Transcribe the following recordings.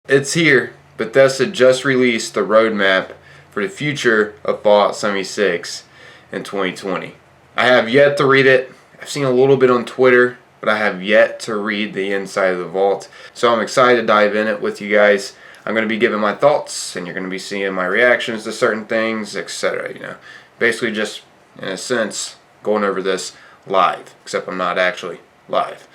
It's here. Bethesda just released the roadmap for the future of Fallout 76 in 2020. I have yet to read it. I've seen a little bit on Twitter, but I have yet to read the inside of the vault. So I'm excited to dive in it with you guys. I'm going to be giving my thoughts, and you're going to be seeing my reactions to certain things, etc. Basically just, in a sense, going over this live, except I'm not actually live,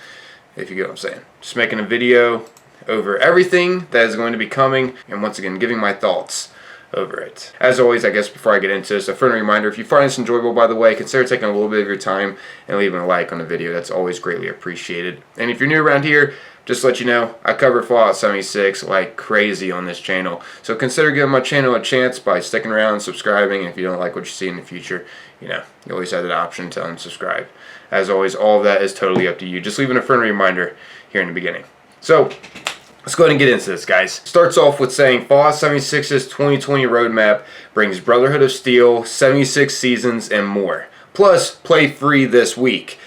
if you get what I'm saying. Just making a video over everything that is going to be coming, and once again giving my thoughts over it. As always, I guess before I get into this, a friendly reminder, if you find this enjoyable, by the way, consider taking a little bit of your time and leaving a like on the video. That's always greatly appreciated. And if you're new around here, just to let you know, I cover Fallout 76 like crazy on this channel. So consider giving my channel a chance by sticking around and subscribing. And if you don't like what you see in the future, you always have that option to unsubscribe. As always, all of that is totally up to you. Just leaving a friendly reminder here in the beginning. So let's go ahead and get into this, guys. Starts off with saying Fallout 76's 2020 roadmap brings Brotherhood of Steel, 76 seasons, and more. Plus, play free this week.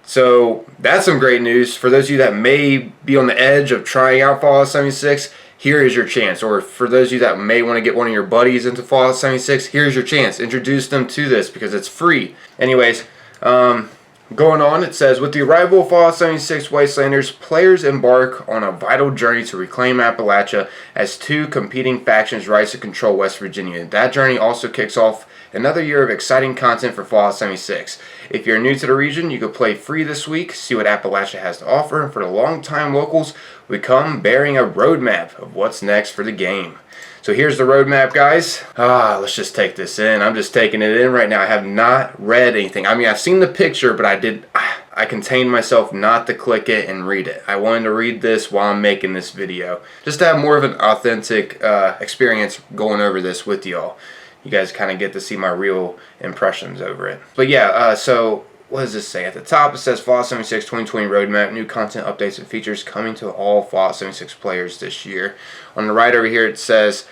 So that's some great news. For those of you that may be on the edge of trying out Fallout 76, here is your chance. Or for those of you that may want to get one of your buddies into Fallout 76, here's your chance. Introduce them to this because it's free. Anyways, going on, it says, with the arrival of Fallout 76 Wastelanders, players embark on a vital journey to reclaim Appalachia as two competing factions rise to control West Virginia. That journey also kicks off another year of exciting content for Fallout 76. If you're new to the region, you can play free this week, see what Appalachia has to offer, and for the long-time locals, we come bearing a roadmap of what's next for the game. So here's the roadmap, guys. Let's just take this in. I'm just taking it in right now. I have not read anything. I mean, I've seen the picture, but I contained myself not to click it and read it. I wanted to read this while I'm making this video, just to have more of an authentic experience going over this with y'all. You guys kind of get to see my real impressions over it. But yeah, so what does this say? At the top it says Fallout 76 2020 roadmap, new content, updates, and features coming to all Fallout 76 players this year. On the right over here it says,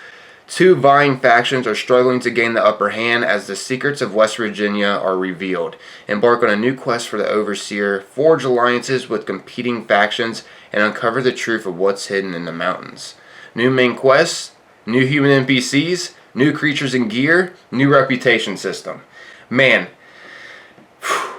two vying factions are struggling to gain the upper hand as the secrets of West Virginia are revealed. Embark on a new quest for the Overseer, forge alliances with competing factions, and uncover the truth of what's hidden in the mountains. New main quests, new human NPCs, new creatures and gear, new reputation system. Man,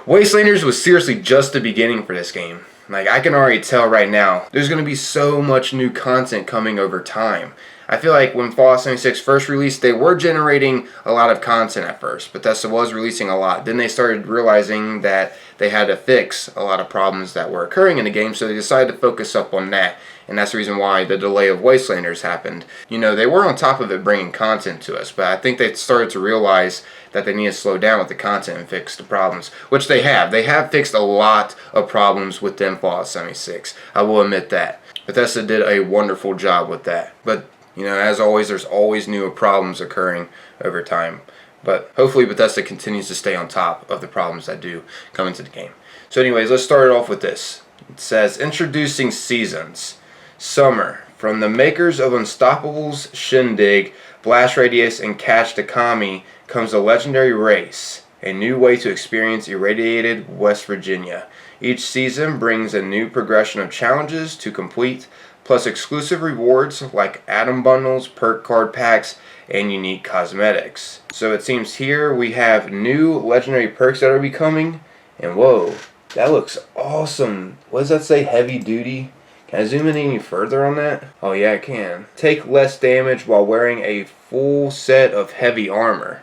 Wastelanders was seriously just the beginning for this game. Like, I can already tell right now, there's going to be so much new content coming over time. I feel like when Fallout 76 first released, they were generating a lot of content at first. Bethesda was releasing a lot. Then they started realizing that they had to fix a lot of problems that were occurring in the game, so they decided to focus up on that. And that's the reason why the delay of Wastelanders happened. They were on top of it bringing content to us, but I think they started to realize that they need to slow down with the content and fix the problems, which they have. They have fixed a lot of problems within Fallout 76. I will admit that. Bethesda did a wonderful job with that. But, as always, there's always new problems occurring over time. But hopefully Bethesda continues to stay on top of the problems that do come into the game. So anyways, let's start it off with this. It says, introducing seasons. Summer. From the makers of Unstoppable's Shindig, Blast Radius, and Catch the Kami comes a legendary race, a new way to experience irradiated West Virginia. Each season brings a new progression of challenges to complete, plus exclusive rewards like atom bundles, perk card packs, and unique cosmetics. So it seems here we have new legendary perks that are becoming, and whoa, that looks awesome. What does that say? Heavy duty? Can I zoom in any further on that? Oh yeah, I can. Take less damage while wearing a full set of heavy armor.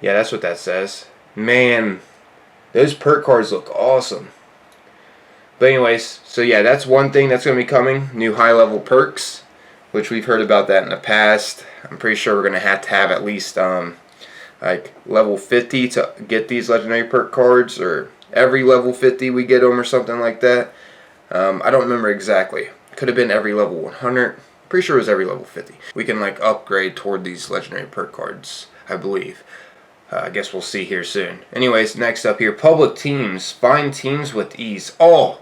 Yeah, that's what that says. Man, those perk cards look awesome. But anyways, so yeah, that's one thing that's going to be coming. New high-level perks, which we've heard about that in the past. I'm pretty sure we're going to have at least like level 50 to get these legendary perk cards, or every level 50 we get them or something like that. I don't remember exactly. Could have been every level 100. Pretty sure it was every level 50. We can like upgrade toward these legendary perk cards, I believe. I guess we'll see here soon. Anyways, next up here, public teams. Find teams with ease. Oh,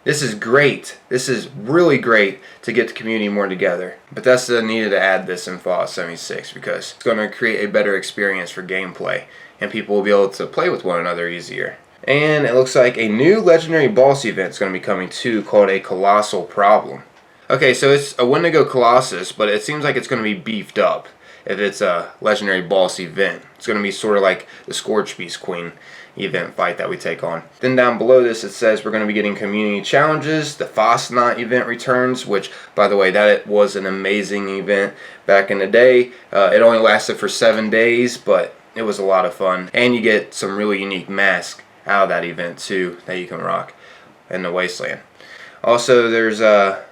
this is great. This is really great to get the community more together. Bethesda needed to add this in Fallout 76 because it's going to create a better experience for gameplay, and people will be able to play with one another easier. And it looks like a new legendary boss event is going to be coming too, called a Colossal Problem. Okay, so it's a Wendigo Colossus, but it seems like it's going to be beefed up if it's a Legendary Boss event. It's going to be sort of like the Scorch Beast Queen event fight that we take on. Then down below this it says we're going to be getting community challenges. The Fosnaut event returns, which, by the way, that was an amazing event back in the day. It only lasted for 7 days, but it was a lot of fun. And you get some really unique masks out of that event too that you can rock in the Wasteland. Also, there's a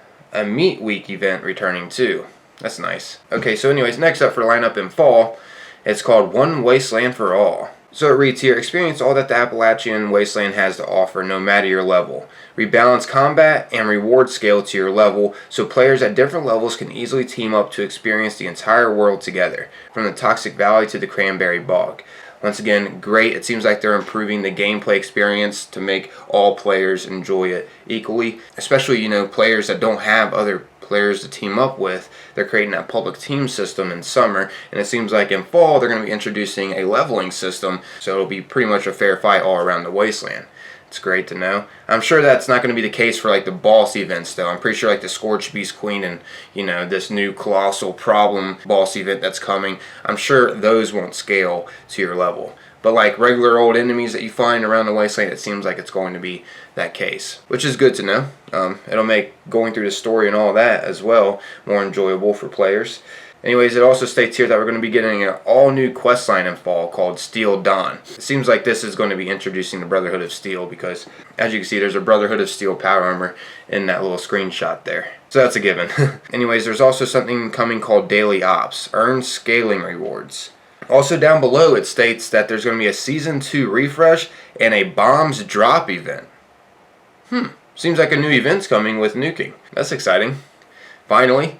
Meat Week event returning too. That's nice. Okay, so anyways, next up for lineup in fall, it's called One Wasteland for All. So it reads here, experience all that the Appalachian Wasteland has to offer, no matter your level. Rebalance combat and reward scale to your level, so players at different levels can easily team up to experience the entire world together, from the Toxic Valley to the Cranberry Bog. Once again, great. It seems like they're improving the gameplay experience to make all players enjoy it equally. Especially, players that don't have other players to team up with. They're creating that public team system in summer, and it seems like in fall they're going to be introducing a leveling system, so it'll be pretty much a fair fight all around the Wasteland. It's great to know. I'm sure that's not going to be the case for like the boss events though. I'm pretty sure like the Scorch Beast Queen and this new Colossal Problem boss event that's coming, I'm sure those won't scale to your level. But like regular old enemies that you find around the Wasteland, it seems like it's going to be that case, which is good to know. It'll make going through the story and all that as well more enjoyable for players. Anyways, it also states here that we're going to be getting an all-new quest line in fall called Steel Dawn. It seems like this is going to be introducing the Brotherhood of Steel because, as you can see, there's a Brotherhood of Steel power armor in that little screenshot there. So that's a given. Anyways, there's also something coming called Daily Ops. Earn scaling rewards. Also down below it states that there's going to be a Season 2 refresh and a Bombs Drop event. Seems like a new event's coming with nuking. That's exciting. Finally.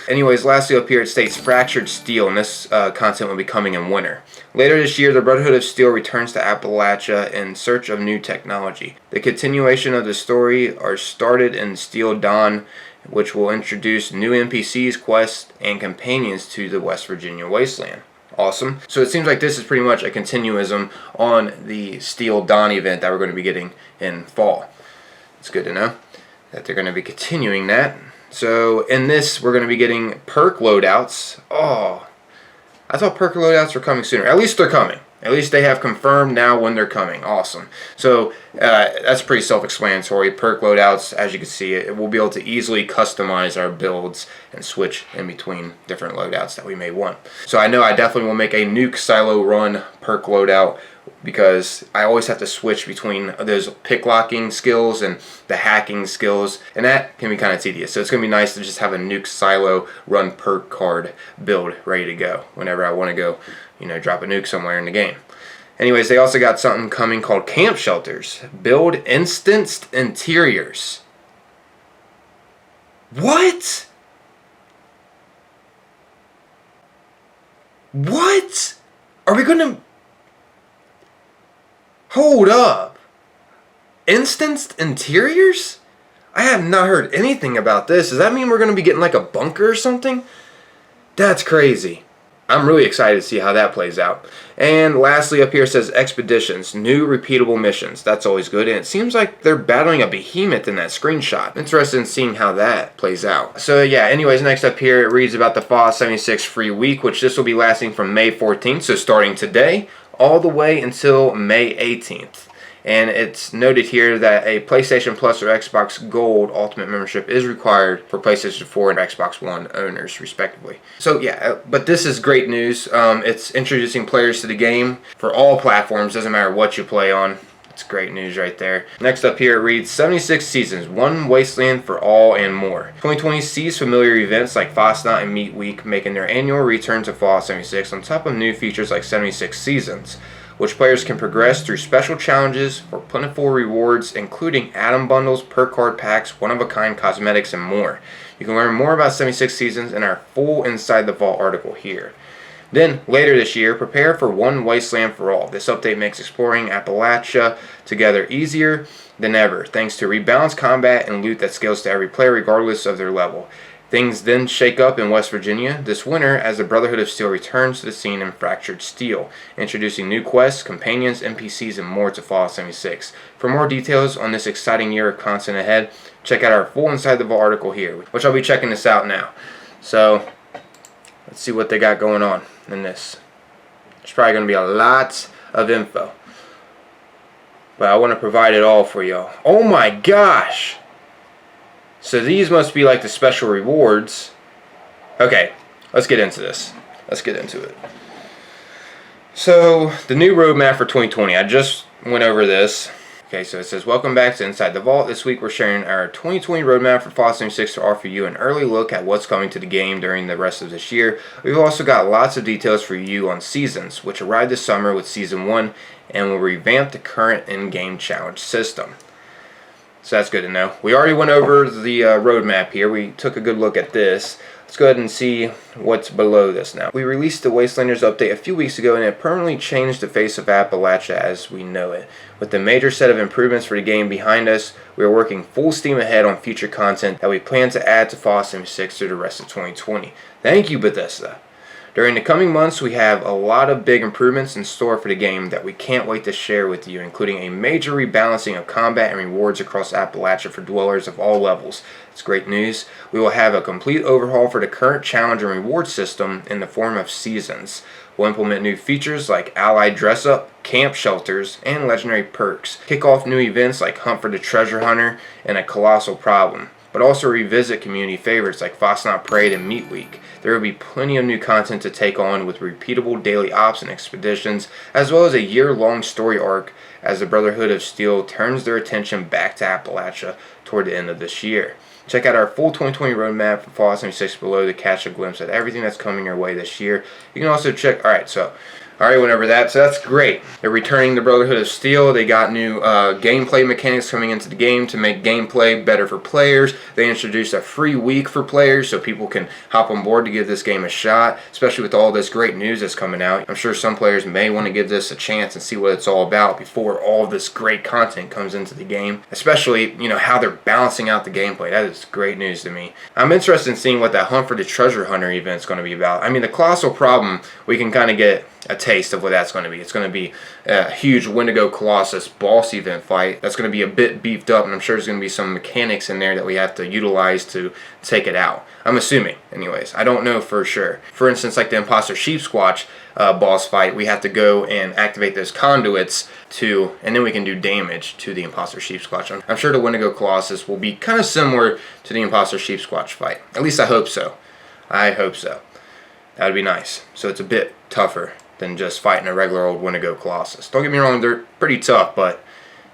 Anyways, lastly up here it states Fractured Steel, and this content will be coming in winter. Later this year, the Brotherhood of Steel returns to Appalachia in search of new technology. The continuation of the story are started in Steel Dawn, which will introduce new NPCs, quests, and companions to the West Virginia Wasteland. Awesome. So it seems like this is pretty much a continuism on the Steel Dawn event that we're going to be getting in fall. It's good to know that they're going to be continuing that. So in this, we're going to be getting perk loadouts. Oh, I thought perk loadouts were coming sooner. At least they're coming. At least they have confirmed now when they're coming. Awesome. So that's pretty self-explanatory. Perk loadouts, as you can see, we'll be able to easily customize our builds and switch in between different loadouts that we may want. So I know I definitely will make a nuke silo run perk loadout because I always have to switch between those pick locking skills and the hacking skills, and that can be kind of tedious. So it's going to be nice to just have a nuke silo run perk card build ready to go whenever I want to go, drop a nuke somewhere in the game. Anyways, they also got something coming called Camp Shelters. Build instanced interiors. What? What? Are we going to... Hold up. Instanced interiors? I have not heard anything about this. Does that mean we're going to be getting like a bunker or something? That's crazy. I'm really excited to see how that plays out. And lastly up here says expeditions, new repeatable missions. That's always good, and it seems like they're battling a behemoth in that screenshot. Interested in seeing how that plays out. So yeah, anyways, next up here it reads about the Fallout 76 free week, which this will be lasting from May 14th, so starting today, all the way until May 18th. And it's noted here that a PlayStation Plus or Xbox Gold Ultimate membership is required for PlayStation 4 and Xbox One owners, respectively. So yeah, but this is great news. It's introducing players to the game for all platforms, doesn't matter what you play on. It's great news right there. Next up here it reads 76 seasons, one wasteland for all and more. 2020 sees familiar events like Fosnaut and Meat Week making their annual return to Fallout 76 on top of new features like 76 seasons, which players can progress through special challenges for plentiful rewards, including add-on bundles, perk card packs, one-of-a-kind cosmetics, and more. You can learn more about 76 seasons in our full Inside the Vault article here. Then, later this year, prepare for One Wasteland for All. This update makes exploring Appalachia together easier than ever, thanks to rebalanced combat and loot that scales to every player regardless of their level. Things then shake up in West Virginia this winter as the Brotherhood of Steel returns to the scene in Fractured Steel, introducing new quests, companions, NPCs, and more to Fallout 76. For more details on this exciting year of content ahead, check out our full Inside the Vault article here, which I'll be checking this out now. So let's see what they got going on in this. There's probably going to be a lot of info, but I want to provide it all for y'all. Oh my gosh! So these must be like the special rewards. Okay, let's get into this. Let's get into it. So the new roadmap for 2020. I just went over this. Okay, so it says, welcome back to Inside the Vault. This week we're sharing our 2020 roadmap for Fallout 76 to offer you an early look at what's coming to the game during the rest of this year. We've also got lots of details for you on Seasons, which arrived this summer with Season 1 and will revamp the current in-game challenge system. So that's good to know. We already went over the roadmap here. We took a good look at this. Let's go ahead and see what's below this now. We released the Wastelanders update a few weeks ago, and it permanently changed the face of Appalachia as we know it. With the major set of improvements for the game behind us, we are working full steam ahead on future content that we plan to add to Fallout 76 through the rest of 2020. Thank you, Bethesda. During the coming months, we have a lot of big improvements in store for the game that we can't wait to share with you, including a major rebalancing of combat and rewards across Appalachia for dwellers of all levels. It's great news. We will have a complete overhaul for the current challenge and reward system in the form of Seasons. We'll implement new features like allied dress-up, camp shelters, and legendary perks. Kick off new events like Hunt for the Treasure Hunter and a Colossal Problem, but also revisit community favorites like Fosnot Parade and Meat Week. There will be plenty of new content to take on with repeatable daily ops and expeditions, as well as a year-long story arc as the Brotherhood of Steel turns their attention back to Appalachia toward the end of this year. Check out our full 2020 roadmap for Fallout 76 below to catch a glimpse at everything that's coming your way this year. You can also check, alright, so I already went over that, so that's great. They're returning the Brotherhood of Steel. They got new gameplay mechanics coming into the game to make gameplay better for players. They introduced a free week for players so people can hop on board to give this game a shot, especially with all this great news that's coming out. I'm sure some players may want to give this a chance and see what it's all about before all of this great content comes into the game, especially, you know, how they're balancing out the gameplay. That is great news to me. I'm interested in seeing what that Hunt for the Treasure Hunter event is going to be about. I mean, the Colossal Problem, we can kind of get a taste of what that's going to be. It's going to be a huge Wendigo Colossus boss event fight that's going to be a bit beefed up, and I'm sure there's going to be some mechanics in there that we have to utilize to take it out. I'm assuming, anyways. I don't know for sure. For instance, like the Imposter Sheep Squatch boss fight, we have to go and activate those conduits and then we can do damage to the Imposter Sheep Squatch. I'm sure the Wendigo Colossus will be kind of similar to the Imposter Sheep Squatch fight. At least I hope so. I hope so. That would be nice. So it's a bit tougher than just fighting a regular old Wendigo Colossus. Don't get me wrong, they're pretty tough, but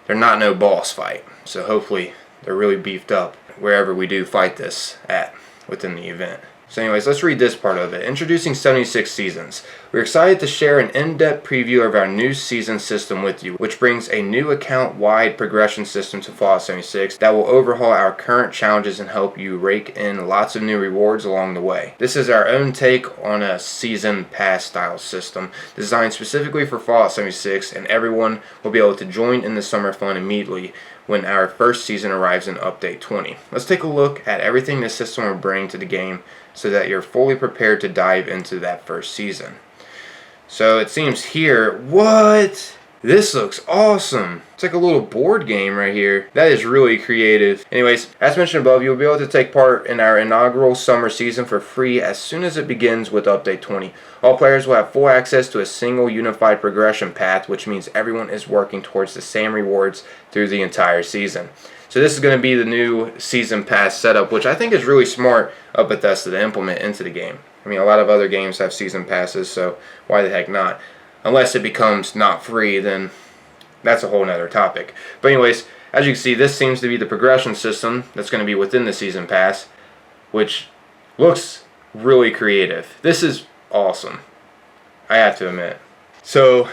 they're not no boss fight. So hopefully they're really beefed up wherever we do fight this at within the event. So anyways, let's read this part of it. Introducing 76 Seasons. We're excited to share an in-depth preview of our new season system with you, which brings a new account-wide progression system to Fallout 76 that will overhaul our current challenges and help you rake in lots of new rewards along the way. This is our own take on a season pass style system designed specifically for Fallout 76, and everyone will be able to join in the summer fun immediately when our first season arrives in Update 20. Let's take a look at everything this system will bring to the game so that you're fully prepared to dive into that first season. So it seems here, what? This looks awesome. It's like a little board game right here. That is really creative. Anyways, as mentioned above, you'll be able to take part in our inaugural summer season for free as soon as it begins with Update 20. All players will have full access to a single unified progression path, which means everyone is working towards the same rewards through the entire season. So this is going to be the new season pass setup, which I think is really smart of Bethesda to implement into the game. I mean, a lot of other games have season passes, so why the heck not? Unless it becomes not free, then that's a whole nother topic. But anyways, as you can see, this seems to be the progression system that's going to be within the season pass, which looks really creative. This is awesome, I have to admit. So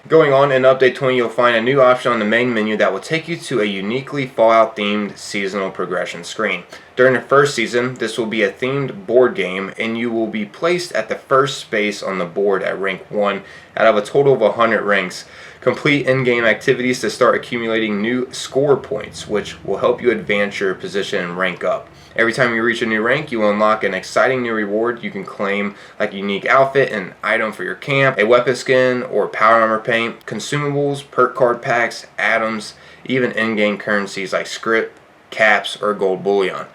going on in Update 20, you'll find a new option on the main menu that will take you to a uniquely Fallout-themed seasonal progression screen. During the first season, this will be a themed board game, and you will be placed at the first space on the board at rank 1 out of a total of 100 ranks. Complete in-game activities to start accumulating new score points, which will help you advance your position and rank up. Every time you reach a new rank, you will unlock an exciting new reward you can claim, like a unique outfit, an item for your camp, a weapon skin, or power armor paint, consumables, perk card packs, atoms, even in-game currencies like script, caps, or gold bullion.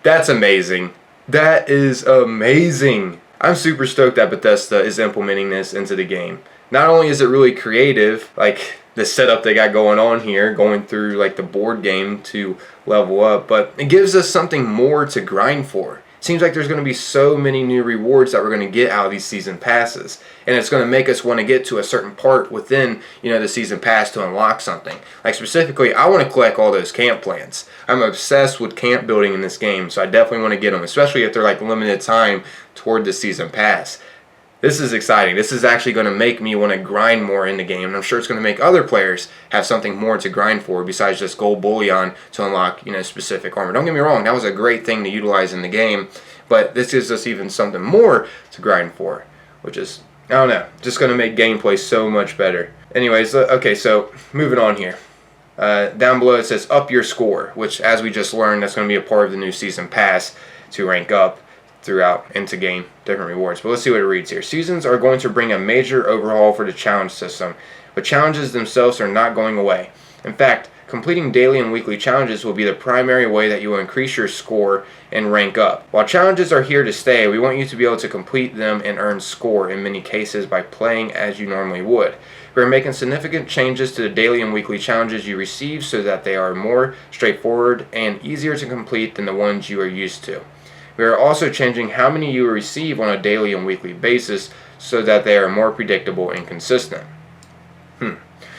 That's amazing. That is amazing. I'm super stoked that Bethesda is implementing this into the game. Not only is it really creative, like the setup they got going on here, going through like the board game to level up, but it gives us something more to grind for. Seems like there's going to be so many new rewards that we're going to get out of these season passes, and it's going to make us want to get to a certain part within, the season pass to unlock something. Like specifically, I want to collect all those camp plans. I'm obsessed with camp building in this game, so I definitely want to get them, especially if they're like limited time toward the season pass. This is exciting. This is actually going to make me want to grind more in the game, and I'm sure it's going to make other players have something more to grind for besides just gold bullion to unlock, specific armor. Don't get me wrong, that was a great thing to utilize in the game, but this gives us even something more to grind for, which is, I don't know, just going to make gameplay so much better. Anyways, okay, so moving on here. Down below it says up your score, which as we just learned, that's going to be a part of the new season pass to rank up throughout and to gain different rewards. But let's see what it reads here. Seasons are going to bring a major overhaul for the challenge system, but challenges themselves are not going away. In fact, completing daily and weekly challenges will be the primary way that you will increase your score and rank up. While challenges are here to stay, we want you to be able to complete them and earn score in many cases by playing as you normally would. We are making significant changes to the daily and weekly challenges you receive so that they are more straightforward and easier to complete than the ones you are used to. We are also changing how many you receive on a daily and weekly basis so that they are more predictable and consistent.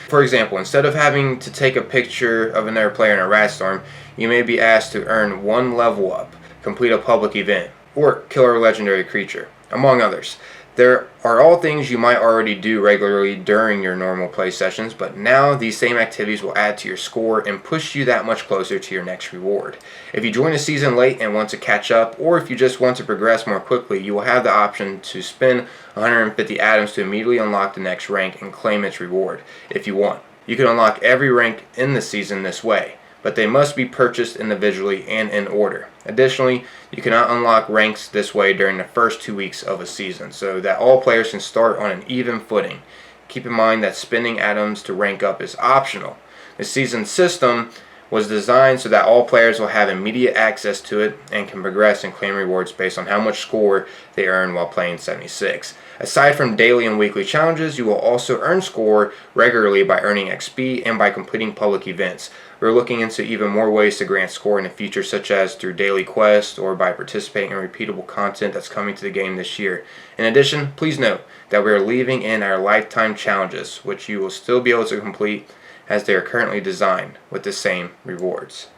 For example, instead of having to take a picture of another player in a rat storm, you may be asked to earn one level up, complete a public event, or kill a legendary creature, among others. There are all things you might already do regularly during your normal play sessions, but now these same activities will add to your score and push you that much closer to your next reward. If you join the season late and want to catch up, or if you just want to progress more quickly, you will have the option to spend 150 atoms to immediately unlock the next rank and claim its reward, if you want. You can unlock every rank in the season this way, but they must be purchased individually and in order. Additionally, you cannot unlock ranks this way during the first 2 weeks of a season, so that all players can start on an even footing. Keep in mind that spending atoms to rank up is optional. The season system was designed so that all players will have immediate access to it and can progress and claim rewards based on how much score they earn while playing 76. Aside from daily and weekly challenges, you will also earn score regularly by earning XP and by completing public events. We're looking into even more ways to grant score in the future, such as through daily quests or by participating in repeatable content that's coming to the game this year. In addition, please note that we are leaving in our lifetime challenges, which you will still be able to complete as they are currently designed with the same rewards.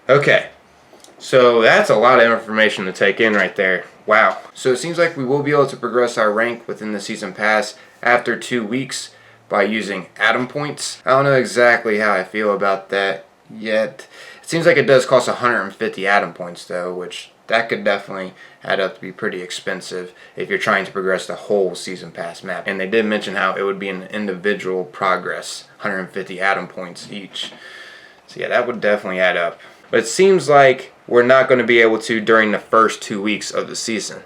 Okay, so that's a lot of information to take in right there. Wow. So it seems like we will be able to progress our rank within the season pass after 2 weeks by using atom points. I don't know exactly how I feel about that yet. It seems like it does cost 150 atom points though, which that could definitely add up to be pretty expensive if you're trying to progress the whole season pass map. And they did mention how it would be an individual progress, 150 atom points each. So yeah, that would definitely add up. But it seems like we're not going to be able to during the first 2 weeks of the season.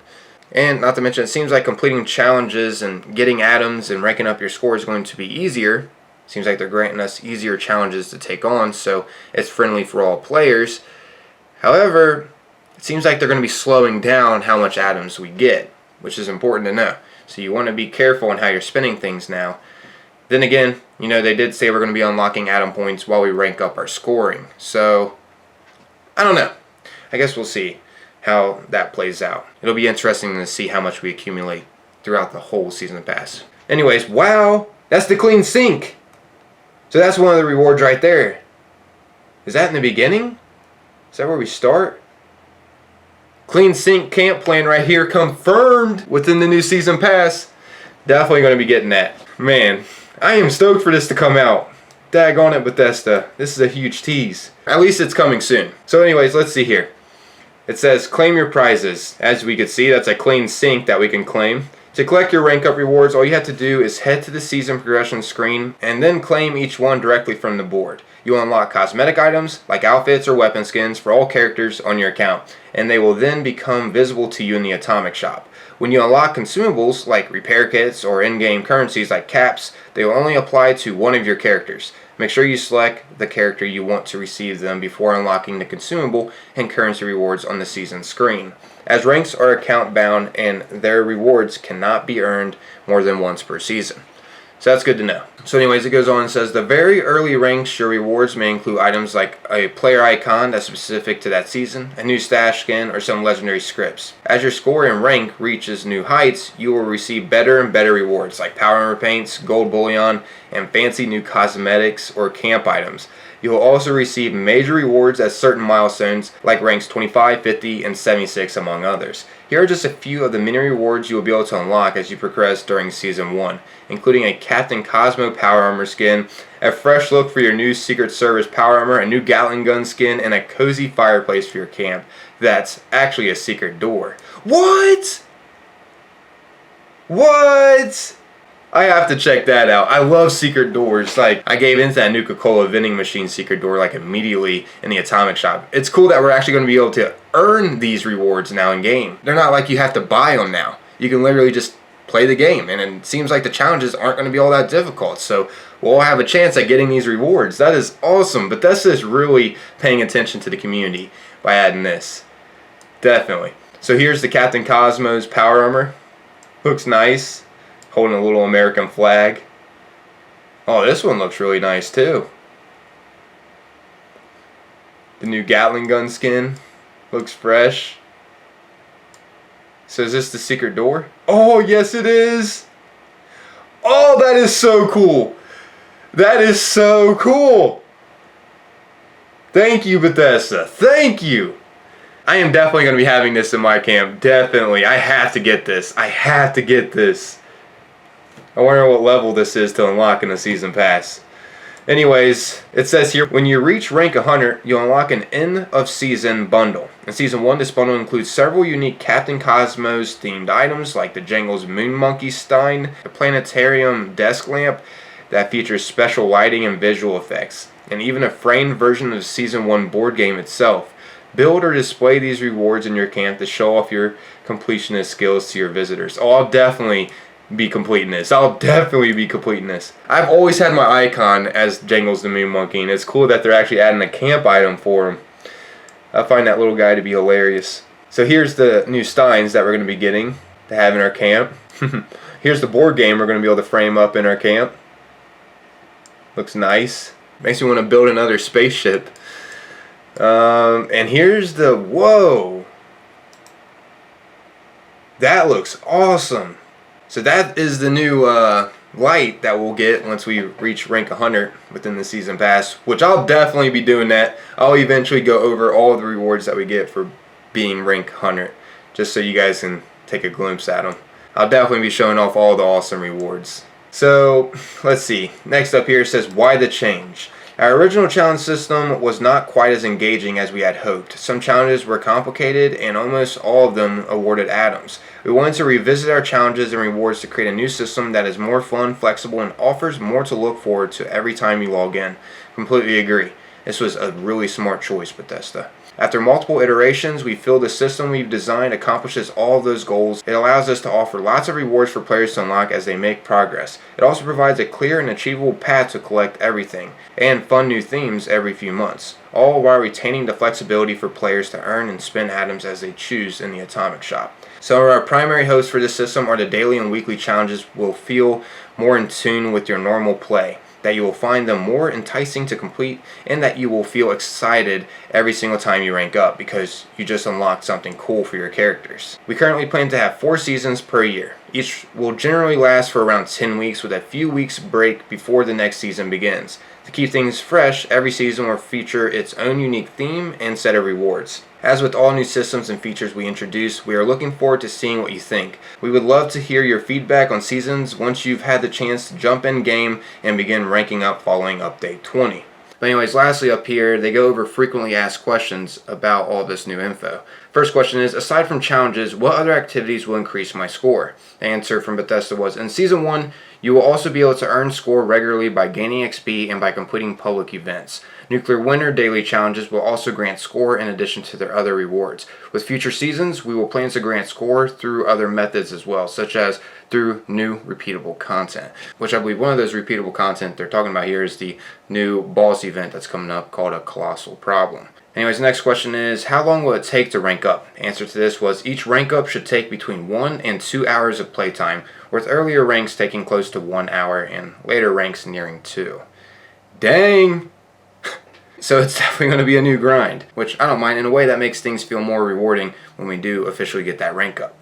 And not to mention, it seems like completing challenges and getting atoms and ranking up your score is going to be easier. Seems like they're granting us easier challenges to take on, so it's friendly for all players. However, it seems like they're going to be slowing down how much atoms we get, which is important to know. So you want to be careful on how you're spending things now. Then again, they did say we're going to be unlocking atom points while we rank up our scoring. So, I don't know. I guess we'll see how that plays out. It'll be interesting to see how much we accumulate throughout the whole season pass. Anyways, wow, that's the clean sink. So that's one of the rewards right there. Is that in the beginning? Is that where we start? Clean sink camp plan right here, confirmed within the new season pass. Definitely going to be getting that. Man, I am stoked for this to come out. Daggone it, Bethesda. This is a huge tease. At least it's coming soon. So anyways, let's see here. It says claim your prizes. As we can see, that's a clean sink that we can claim. To collect your rank up rewards, all you have to do is head to the season progression screen and then claim each one directly from the board. You'll unlock cosmetic items like outfits or weapon skins for all characters on your account, and they will then become visible to you in the atomic shop. When you unlock consumables like repair kits or in-game currencies like caps, they will only apply to one of your characters. Make sure you select the character you want to receive them before unlocking the consumable and currency rewards on the season screen, as ranks are account bound and their rewards cannot be earned more than once per season. So that's good to know. So anyways, it goes on and says, the very early ranks, your rewards may include items like a player icon that's specific to that season, a new stash skin, or some legendary scripts. As your score and rank reaches new heights, you will receive better and better rewards like power armor paints, gold bullion, and fancy new cosmetics or camp items. You will also receive major rewards at certain milestones like ranks 25, 50, and 76 among others. Here are just a few of the many rewards you will be able to unlock as you progress during Season 1, including a Captain Cosmo Power Armor skin, a fresh look for your new Secret Service Power Armor, a new Gatling Gun skin, and a cozy fireplace for your camp. That's actually a secret door. What? What? I have to check that out. I love secret doors. Like, I gave into that Nuka-Cola vending machine secret door like immediately in the Atomic Shop. It's cool that we're actually going to be able to earn these rewards now in game. They're not like you have to buy them now. You can literally just play the game, and it seems like the challenges aren't going to be all that difficult. So we'll have a chance at getting these rewards. That is awesome. Bethesda is really paying attention to the community by adding this. Definitely. So here's the Captain Cosmo's Power Armor. Looks nice. Holding a little American flag. Oh, this one looks really nice too. The new Gatling gun skin looks fresh. So is this the secret door? Oh, yes it is. Oh, that is so cool. That is so cool. Thank you, Bethesda. Thank you. I am definitely going to be having this in my camp. Definitely. I have to get this. I have to get this. I wonder what level this is to unlock in the Season Pass. Anyways, it says here, when you reach rank 100, you'll unlock an end of season bundle. In Season 1, this bundle includes several unique Captain Cosmos themed items like the Jangles Moon Monkey Stein, the Planetarium Desk Lamp that features special lighting and visual effects, and even a framed version of the Season 1 board game itself. Build or display these rewards in your camp to show off your completionist skills to your visitors. Oh, I'll definitely be completing this. I'll definitely be completing this. I've always had my icon as Jangles the Moon Monkey, and it's cool that they're actually adding a camp item for him. I find that little guy to be hilarious. So here's the new steins that we're going to be getting to have in our camp. Here's the board game we're going to be able to frame up in our camp. Looks nice. Makes me want to build another spaceship. And here's the, whoa. That looks awesome. So that is the new light that we'll get once we reach rank 100 within the Season Pass, which I'll definitely be doing that. I'll eventually go over all the rewards that we get for being rank 100, just so you guys can take a glimpse at them. I'll definitely be showing off all the awesome rewards. So, let's see. Next up here it says, why the change? Our original challenge system was not quite as engaging as we had hoped. Some challenges were complicated and almost all of them awarded atoms. We wanted to revisit our challenges and rewards to create a new system that is more fun, flexible, and offers more to look forward to every time you log in. Completely agree. This was a really smart choice, Bethesda. After multiple iterations, we feel the system we've designed accomplishes all of those goals. It allows us to offer lots of rewards for players to unlock as they make progress. It also provides a clear and achievable path to collect everything, and fun new themes every few months, all while retaining the flexibility for players to earn and spend atoms as they choose in the Atomic Shop. Some of our primary hosts for this system are the daily and weekly challenges will feel more in tune with your normal play, that you will find them more enticing to complete, and that you will feel excited every single time you rank up because you just unlocked something cool for your characters. We currently plan to have 4 seasons per year. Each will generally last for around 10 weeks with a few weeks break before the next season begins. To keep things fresh, every season will feature its own unique theme and set of rewards. As with all new systems and features we introduce, we are looking forward to seeing what you think. We would love to hear your feedback on seasons once you've had the chance to jump in game and begin ranking up following update 20. But anyways, lastly up here, they go over frequently asked questions about all this new info. First question is, aside from challenges, what other activities will increase my score? The answer from Bethesda was, in Season 1, you will also be able to earn score regularly by gaining XP and by completing public events. Nuclear Winter daily challenges will also grant score in addition to their other rewards. With future seasons, we will plan to grant score through other methods as well, such as through new repeatable content, which I believe one of those repeatable content they're talking about here is the new boss event that's coming up called a Colossal Problem. Anyways, the next question is, how long will it take to rank up? The answer to this was, each rank up should take between 1 and 2 hours of playtime, with earlier ranks taking close to 1 hour and later ranks nearing 2. Dang! So it's definitely going to be a new grind, which I don't mind. In a way, that makes things feel more rewarding when we do officially get that rank up.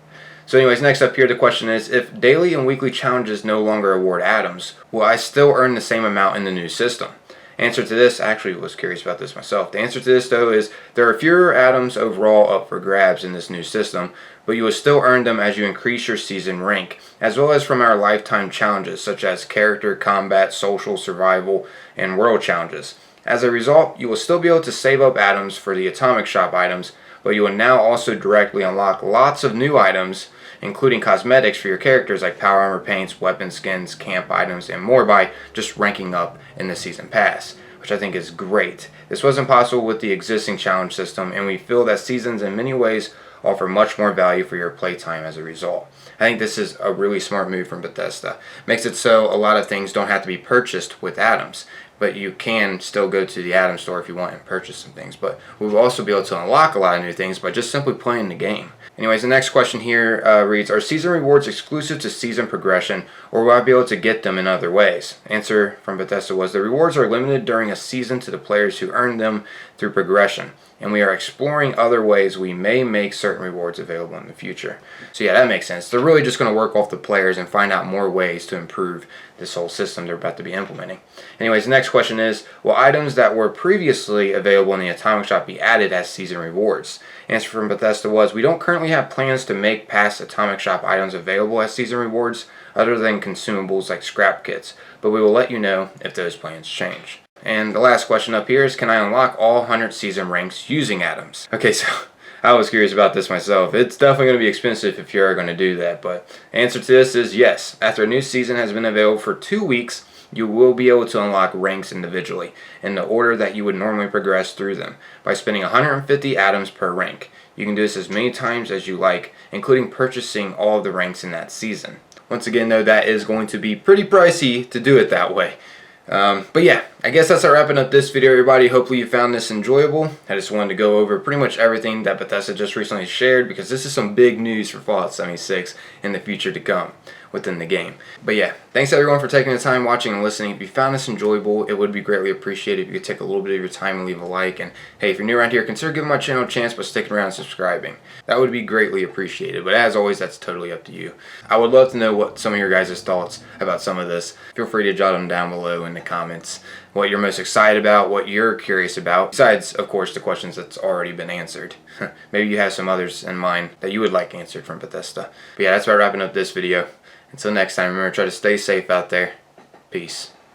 So anyways, next up here, the question is, if daily and weekly challenges no longer award atoms, will I still earn the same amount in the new system? Answer to this, I actually was curious about this myself. The answer to this, though, is there are fewer atoms overall up for grabs in this new system, but you will still earn them as you increase your season rank, as well as from our lifetime challenges, such as character, combat, social, survival, and world challenges. As a result, you will still be able to save up atoms for the Atomic Shop items, but you will now also directly unlock lots of new items, including cosmetics for your characters like power armor paints, weapon skins, camp items, and more by just ranking up in the Season Pass, which I think is great. This wasn't possible with the existing challenge system, and we feel that seasons in many ways offer much more value for your playtime as a result. I think this is a really smart move from Bethesda. Makes it so a lot of things don't have to be purchased with atoms, but you can still go to the Atom Store if you want and purchase some things. But we will also be able to unlock a lot of new things by just simply playing the game. Anyways, the next question here reads, are season rewards exclusive to season progression, or will I be able to get them in other ways? Answer from Bethesda was, the rewards are limited during a season to the players who earn them through progression, and we are exploring other ways we may make certain rewards available in the future. So yeah, that makes sense. They're really just going to work off the players and find out more ways to improve this whole system they're about to be implementing. Anyways, the next question is, will items that were previously available in the Atomic Shop be added as season rewards? Answer from Bethesda was, we don't currently have plans to make past Atomic Shop items available as season rewards, other than consumables like scrap kits, but we will let you know if those plans change. And the last question up here is, can I unlock all 100 season ranks using atoms? Okay, so I was curious about this myself. It's definitely going to be expensive if you're going to do that, but the answer to this is yes. After a new season has been available for 2 weeks, you will be able to unlock ranks individually in the order that you would normally progress through them by spending 150 atoms per rank. You can do this as many times as you like, including purchasing all of the ranks in that season. Once again, though, that is going to be pretty pricey to do it that way. But yeah, I guess that's wrapping up this video, everybody. Hopefully you found this enjoyable. I just wanted to go over pretty much everything that Bethesda just recently shared, because this is some big news for Fallout 76 in the future to come within the game. But yeah, thanks everyone for taking the time watching and listening. If you found this enjoyable, it would be greatly appreciated if you could take a little bit of your time and leave a like. And hey, if you're new around here, consider giving my channel a chance by sticking around and subscribing. That would be greatly appreciated. But as always, that's totally up to you. I would love to know what some of your guys' thoughts about some of this. Feel free to jot them down below in the comments. What you're most excited about, what you're curious about, besides, of course, the questions that's already been answered. Maybe you have some others in mind that you would like answered from Bethesda. But yeah, that's about wrapping up this video. Until next time, remember, try to stay safe out there. Peace.